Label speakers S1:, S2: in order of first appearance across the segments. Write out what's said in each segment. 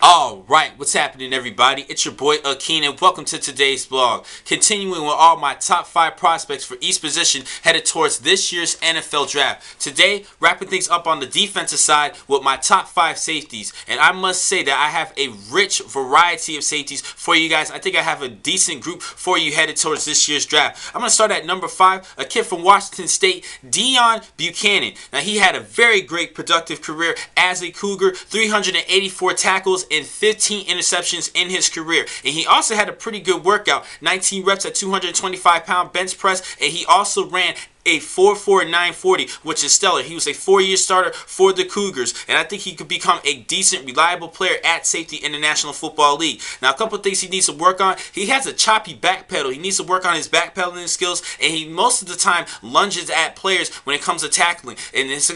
S1: Alright, what's happening everybody? It's your boy Akeen and welcome to today's vlog. Continuing with all my top 5 prospects for each position headed towards this year's NFL draft. Today, wrapping things up on the defensive side with my top 5 safeties. And I must say that I have a rich variety of safeties for you guys. I think I have a decent group for you headed towards this year's draft. I'm going to start at number 5, a kid from Washington State, Deone Bucannon. Now he had a very great productive career as a Cougar, 384 tackles and 15 interceptions in his career. And he also had a pretty good workout, 19 reps at 225-pound bench press, and he also ran a 4.4940, which is stellar. He was a 4-year starter for the Cougars, and I think he could become a decent, reliable player at safety in the National Football League. Now, a couple of things he needs to work on. He has a choppy back pedal. He needs to work on his backpedaling skills, and he most of the time lunges at players when it comes to tackling. And he's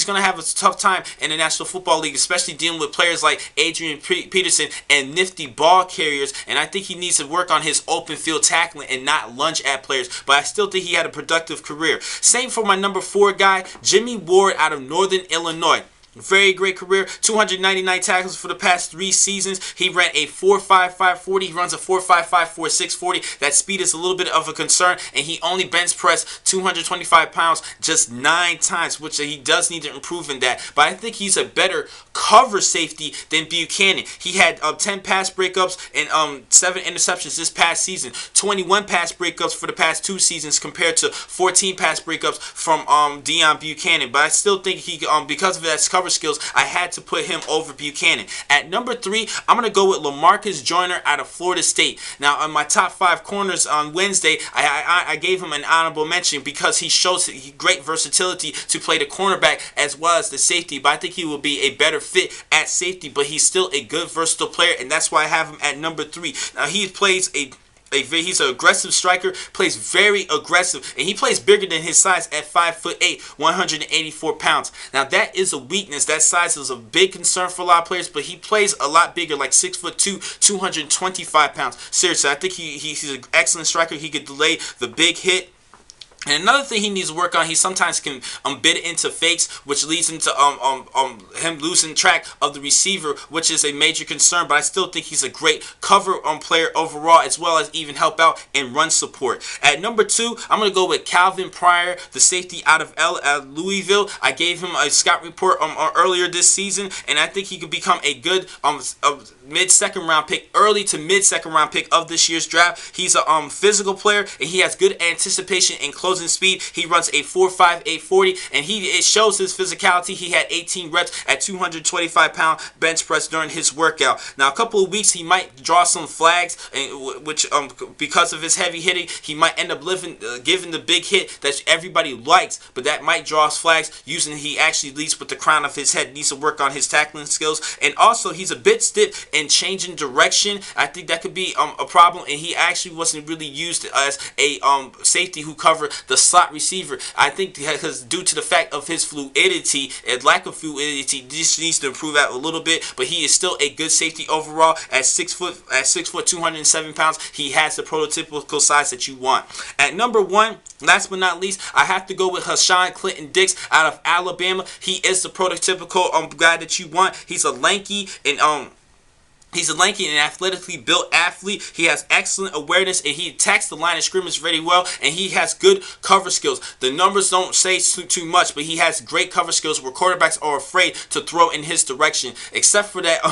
S1: going to have a tough time in the National Football League, especially dealing with players like Adrian Peterson and nifty ball carriers. And I think he needs to work on his open field tackling and not lunge at players. But I still think he had a productive career. Same for my number 4 guy, Jimmy Ward out of Northern Illinois. Very great career, 299 tackles for the past 3 seasons. He ran a 4.5540. He runs a 4.554640. That speed is a little bit of a concern, and he only bench pressed 225 pounds just 9 times, which he does need to improve in that. But I think he's a better cover safety than Bucannon. He had 10 pass breakups and 7 interceptions this past season, 21 pass breakups for the past 2 seasons compared to 14 pass breakups from Deone Bucannon. But I still think he, because of that cover skills, I had to put him over Bucannon. At number 3, I'm going to go with LaMarcus Joyner out of Florida State. Now, on my top 5 corners on Wednesday, I gave him an honorable mention because he shows great versatility to play the cornerback as well as the safety. But I think he will be a better fit at safety, but he's still a good, versatile player, and that's why I have him at number 3. Now, he plays he's an aggressive striker, plays very aggressive, and he plays bigger than his size at 5'8", 184 pounds. Now that is a weakness. That size is a big concern for a lot of players, but he plays a lot bigger, like 6'2", 225 pounds. Seriously, I think he's an excellent striker. He could delay the big hit. And another thing he needs to work on, he sometimes can bid into fakes, which leads into him losing track of the receiver, which is a major concern. But I still think he's a great cover player overall, as well as even help out in run support. At number 2, I'm going to go with Calvin Pryor, the safety out of Louisville. I gave him a scout report earlier this season, and I think he could become a good mid-second round pick, early to mid-second round pick of this year's draft. He's a physical player, and he has good anticipation and closing speed. He runs a 4.5840, and it shows his physicality. He had 18 reps at 225-pound bench press during his workout. Now, a couple of weeks, he might draw some flags, which because of his heavy hitting, he might end up giving the big hit that everybody likes, but that might draw flags using he actually leads with the crown of his head. Needs to work on his tackling skills, and also he's a bit stiff and changing direction. I think that could be a problem, and he actually wasn't really used as a safety who covered the slot receiver. I think because due to the fact of his fluidity and lack of fluidity, this needs to improve that a little bit, but he is still a good safety overall. At 6 foot 207 pounds, he has the prototypical size that you want. At number 1, last but not least, I have to go with Clinton-Dix out of Alabama. He is the prototypical guy that you want. He's a lanky and athletically built athlete. He has excellent awareness, and he attacks the line of scrimmage very well, and he has good cover skills. The numbers don't say too much, but he has great cover skills where quarterbacks are afraid to throw in his direction, except for that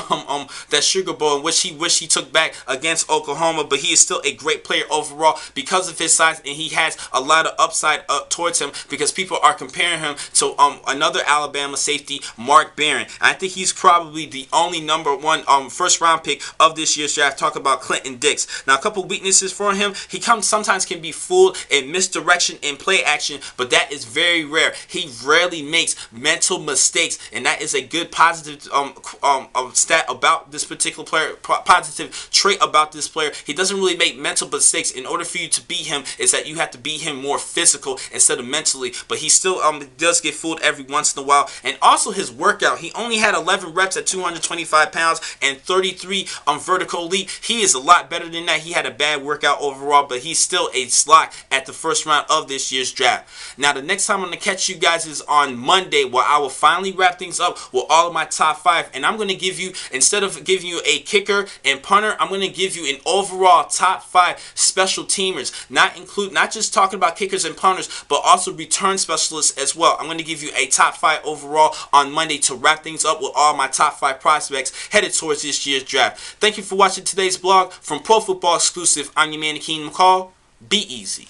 S1: that Sugar Bowl, in which he wished he took back against Oklahoma. But he is still a great player overall because of his size, and he has a lot of upside up towards him because people are comparing him to another Alabama safety, Mark Barron. And I think he's probably the only number 1 first round pick of this year's draft. Talk about Clinton-Dix. Now, a couple weaknesses for him. He sometimes can be fooled in misdirection in play action, but that is very rare. He rarely makes mental mistakes, and that is a good positive stat about this particular player, positive trait about this player. He doesn't really make mental mistakes. In order for you to beat him, is that you have to beat him more physical instead of mentally, but he still does get fooled every once in a while. And also his workout, he only had 11 reps at 225 pounds and 32 33 on vertical leap. He is a lot better than that. He had a bad workout overall, but he's still a slot at the first round of this year's draft. Now, the next time I'm going to catch you guys is on Monday, where I will finally wrap things up with all of my top 5. And I'm going to give you, instead of giving you a kicker and punter, I'm going to give you an overall top 5 special teamers. Not just talking about kickers and punters, but also return specialists as well. I'm going to give you a top 5 overall on Monday to wrap things up with all my top 5 prospects headed towards this year's draft. Thank you for watching today's blog. From Pro Football Exclusive, I'm your man, Keenan McCall. Be easy.